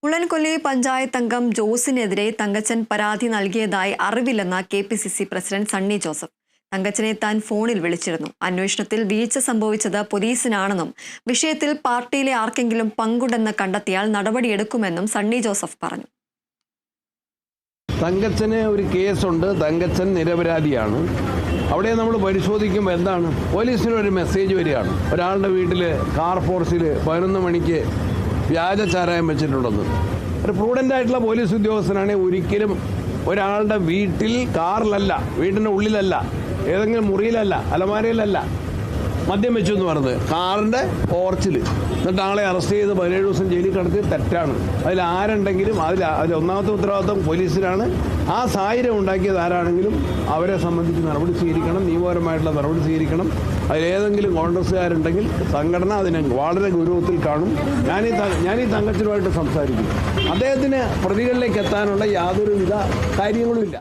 ഉള്ളൻകൊല്ലി പഞ്ചായത്ത് അംഗം ജോസിനെതിരെ തങ്കച്ചൻ പരാതി നൽകിയതായി അറിവില്ലെന്ന് KPCC പ്രസിഡന്റ് സണ്ണി ജോസഫ്. തങ്കച്ചനെ താൻ ഫോണിൽ വിളിച്ചിരുന്നു. അന്വേഷണത്തിൽ വീഴ്ച സംഭവിച്ചത് പോലീസിനാണെന്നും വിഷയത്തിൽ പാർട്ടിയിലെ ആർക്കെങ്കിലും പങ്കുണ്ടെന്ന് കണ്ടെത്തിയാൽ നടപടിയെടുക്കുമെന്നും സണ്ണി ജോസഫ് പറഞ്ഞു. തങ്കച്ചന് ഒരു കേസുണ്ട്. തങ്കച്ചൻ നിരപരാധിയാണ്. അവിടെ നമ്മൾ പരിശോധിക്കുമ്പോൾ എന്താണ്, പോലീസിന് ഒരു മെസ്സേജ് വരികയാണ്, ഒരാളുടെ വീട്ടിൽ കാർ ഫോർസിൽ 11 മണിക്ക് വ്യാജ ചാരായം വെച്ചിട്ടുണ്ടെന്ന്. ഒരു പ്രൂഡൻ്റ് ആയിട്ടുള്ള പോലീസ് ഉദ്യോഗസ്ഥനാണെങ്കിൽ ഒരിക്കലും ഒരാളുടെ വീട്ടിൽ കാറിലല്ല, വീടിൻ്റെ ഉള്ളിലല്ല, ഏതെങ്കിലും മുറിയിലല്ല, അലമാരയിലല്ല മദ്യം വെച്ചു എന്ന് പറഞ്ഞത്, കാറിൻ്റെ പോർച്ചിൽ. എന്നിട്ട് ആളെ അറസ്റ്റ് ചെയ്ത് 17 ദിവസം ജയിലിൽ കിടത്തി തെറ്റാണ്. അതിൽ ആരുണ്ടെങ്കിലും അതിൽ ഒന്നാമത്തെ ഉത്തരവാദിത്വം പോലീസിനാണ്. ആ സാഹചര്യം ഉണ്ടാക്കിയത് ആരാണെങ്കിലും അവരെ സംബന്ധിച്ച് നടപടി സ്വീകരിക്കണം, നിയമപരമായിട്ടുള്ള നടപടി സ്വീകരിക്കണം. അതിലേതെങ്കിലും കോൺഗ്രസ്സുകാരുണ്ടെങ്കിൽ സംഘടന അതിനെ വളരെ ഗൗരവത്തിൽ കാണും. ഞാൻ ഈ തങ്കച്ചനുമായിട്ട് സംസാരിക്കും. അദ്ദേഹത്തിന് പ്രതികളിലേക്ക് എത്താനുള്ള യാതൊരുവിധ കാര്യങ്ങളുമില്ല.